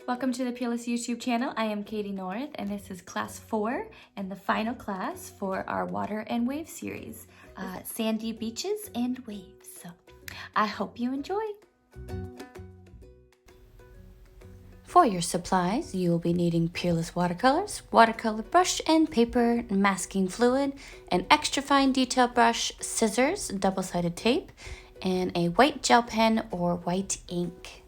Welcome to the Peerless YouTube channel. I am Caitie North, and this is class 4 and the final class for our water and wave series, sandy beaches and waves. So I hope you enjoy. For your supplies, you will be needing Peerless Watercolors, watercolor brush and paper, masking fluid, an extra fine detail brush, scissors, double-sided tape, and a white gel pen or white ink.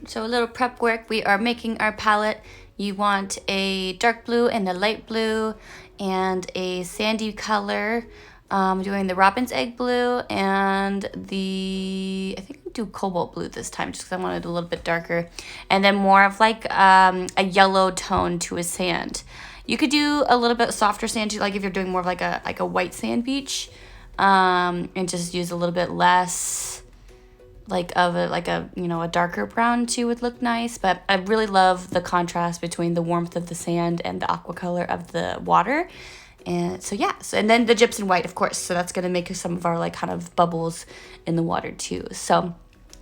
So a little prep work. We are making our palette. You want a dark blue and a light blue and a sandy color. Doing the robin's egg blue and I think I'll do cobalt blue this time just because I wanted it a little bit darker. And then more of like a yellow tone to a sand. You could do a little bit softer sand, like if you're doing more of like a white sand beach, and just use a little bit less like a darker brown too would look nice. But I really love the contrast between the warmth of the sand and the aqua color of the water. And so yeah, and then the gypsum white, of course, so that's gonna make some of our like kind of bubbles in the water too. So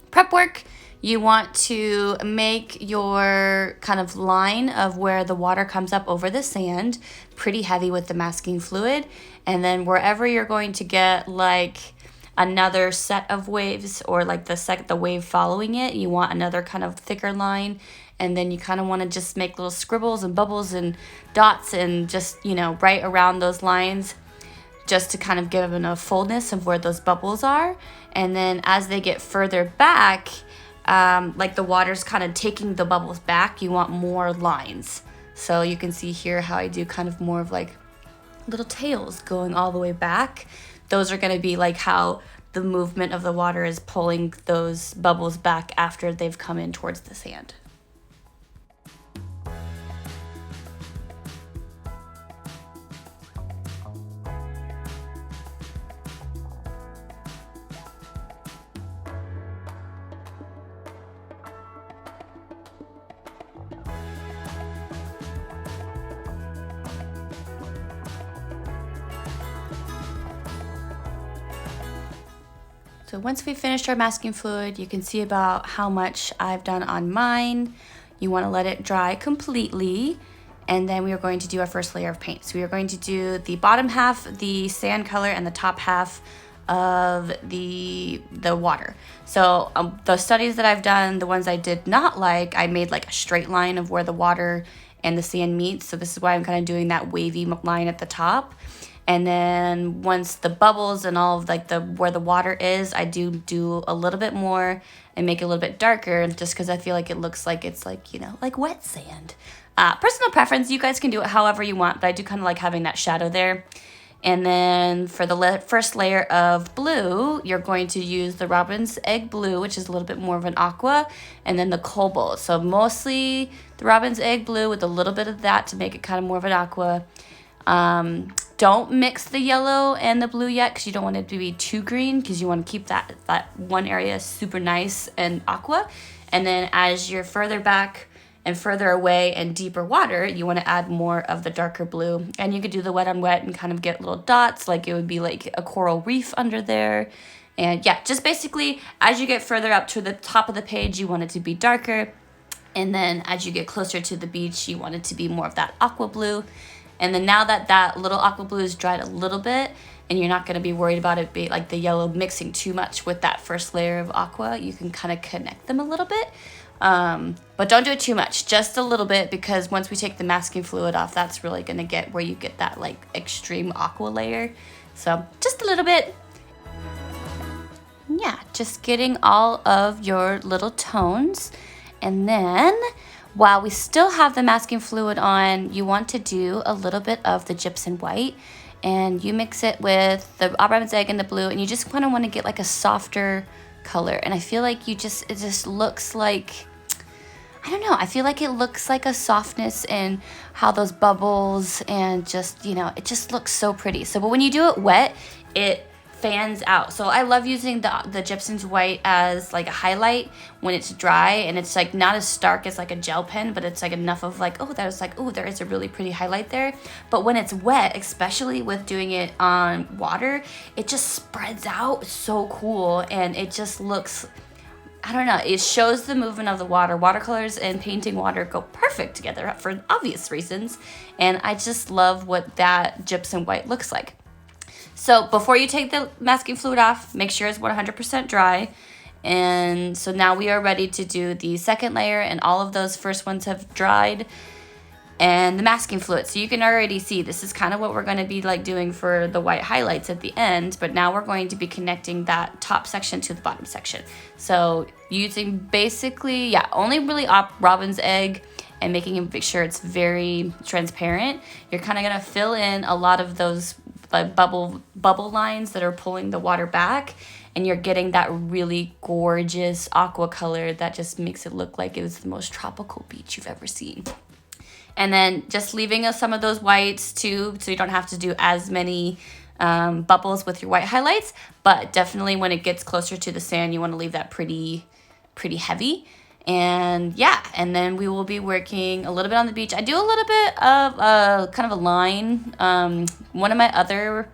prep work, you want to make your kind of line of where the water comes up over the sand pretty heavy with the masking fluid, and then wherever you're going to get like another set of waves or like the wave following it, you want another kind of thicker line, and then you kind of want to just make little scribbles and bubbles and dots and just, right around those lines just to kind of give them a fullness of where those bubbles are. And then as they get further back, like the water's kind of taking the bubbles back, you want more lines. So you can see here how I do kind of more of like little tails going all the way back. Those are going to be like how the movement of the water is pulling those bubbles back after they've come in towards the sand. So once we've finished our masking fluid, you can see about how much I've done on mine. You want to let it dry completely, and then we are going to do our first layer of paint. So we are going to do the bottom half, the sand color, and the top half of the water. So the studies that I've done, the ones I did not like, I made like a straight line of where the water and the sand meet. So this is why I'm kind of doing that wavy line at the top. And then once the bubbles and all of like where the water is, I do a little bit more and make it a little bit darker, just because I feel like it looks like it's like, like wet sand. Personal preference, you guys can do it however you want, but I do kind of like having that shadow there. And then for the first layer of blue, you're going to use the robin's egg blue, which is a little bit more of an aqua, and then the cobalt. So mostly the robin's egg blue with a little bit of that to make it kind of more of an aqua. Don't mix the yellow and the blue yet because you don't want it to be too green, because you want to keep that one area super nice and aqua. And then as you're further back and further away and deeper water, you want to add more of the darker blue. And you could do the wet on wet and kind of get little dots, like it would be like a coral reef under there. And yeah, just basically as you get further up to the top of the page, you want it to be darker. And then as you get closer to the beach, you want it to be more of that aqua blue. And then now that little aqua blue is dried a little bit, and you're not going to be worried about it being like the yellow mixing too much with that first layer of aqua, you can kind of connect them a little bit. But don't do it too much, just a little bit, because once we take the masking fluid off, that's really going to get where you get that like extreme aqua layer. So just a little bit. Yeah, just getting all of your little tones. And then while we still have the masking fluid on, you want to do a little bit of the gypsum white, and you mix it with the robin's egg and the blue, and you just kind of want to get like a softer color. And I feel like it just looks like, I don't know, I feel like it looks like a softness in how those bubbles and just, it just looks so pretty. So, but when you do it wet, it fans out. So I love using the gypsum's white as like a highlight when it's dry, and it's like not as stark as like a gel pen, but it's like enough of like, there is a really pretty highlight there. But when it's wet, especially with doing it on water, it just spreads out so cool, and it just looks, I don't know, it shows the movement of the water. Watercolors and painting water go perfect together for obvious reasons. And I just love what that gypsum white looks like. So before you take the masking fluid off, make sure it's 100% dry. And so now we are ready to do the second layer, and all of those first ones have dried. And the masking fluid, so you can already see this is kind of what we're going to be like doing for the white highlights at the end, but now we're going to be connecting that top section to the bottom section. So using basically, yeah, only really robin's egg and making sure it's very transparent. You're kind of going to fill in a lot of those like bubble lines that are pulling the water back, and you're getting that really gorgeous aqua color that just makes it look like it was the most tropical beach you've ever seen. And then just leaving some of those whites too, so you don't have to do as many bubbles with your white highlights. But definitely when it gets closer to the sand, you want to leave that pretty heavy. And yeah, and then we will be working a little bit on the beach. I do a little bit of kind of a line. One of my other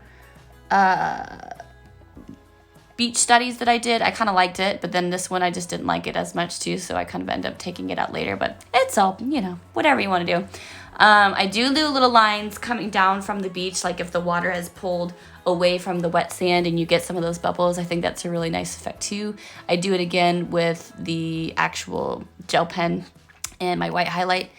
beach studies that I did, I kind of liked it, but then this one I just didn't like it as much too, so I kind of end up taking it out later, but it's all, you know, whatever you want to do. I do little lines coming down from the beach, like if the water has pulled away from the wet sand and you get some of those bubbles. I think that's a really nice effect too. I do it again with the actual gel pen and my white highlight,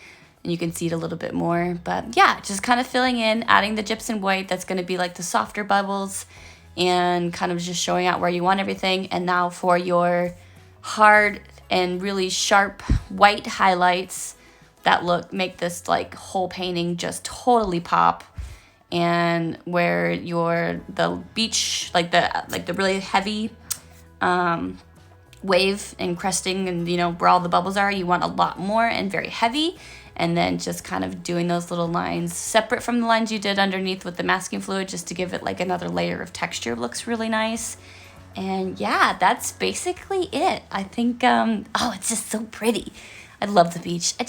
and you can see it a little bit more. But yeah, just kind of filling in, adding the gypsum white, that's going to be like the softer bubbles, and kind of just showing out where you want everything. And now for your hard and really sharp white highlights that make this like whole painting just totally pop. And where the beach, like the really heavy wave and cresting, and you know where all the bubbles are, you want a lot more and very heavy. And then just kind of doing those little lines separate from the lines you did underneath with the masking fluid, just to give it like another layer of texture. Looks really nice. And yeah, that's basically it. I think, oh, it's just so pretty. I love the beach. I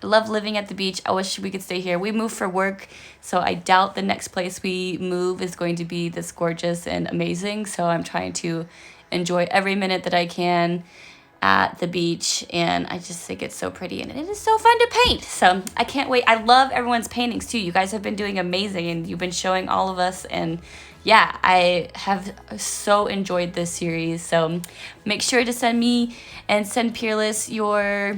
love living at the beach. I wish we could stay here. We moved for work, so I doubt the next place we move is going to be this gorgeous and amazing. So I'm trying to enjoy every minute that I can at the beach, and I just think it's so pretty, and it is so fun to paint. So I can't wait. I love everyone's paintings too. You guys have been doing amazing, and you've been showing all of us, and yeah, I have so enjoyed this series. So make sure to send me and send Peerless your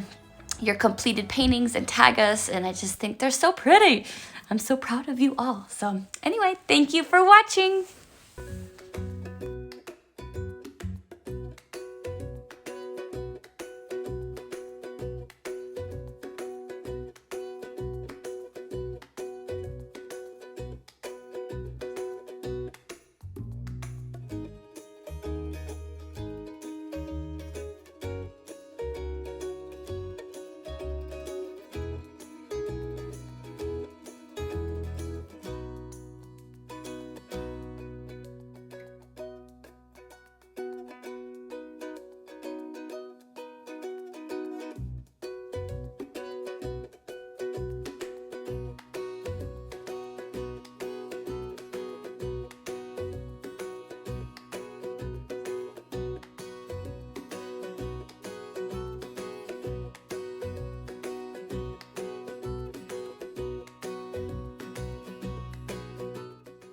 completed paintings and tag us, and I just think they're so pretty. I'm so proud of you all. So anyway, thank you for watching.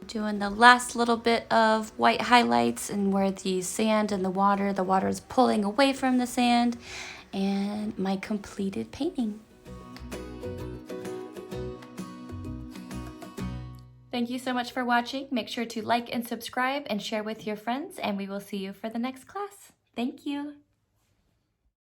Doing the last little bit of white highlights, and where the sand and the water is pulling away from the sand, and my completed painting. Thank you so much for watching. Make sure to like and subscribe and share with your friends, and we will see you for the next class. Thank you.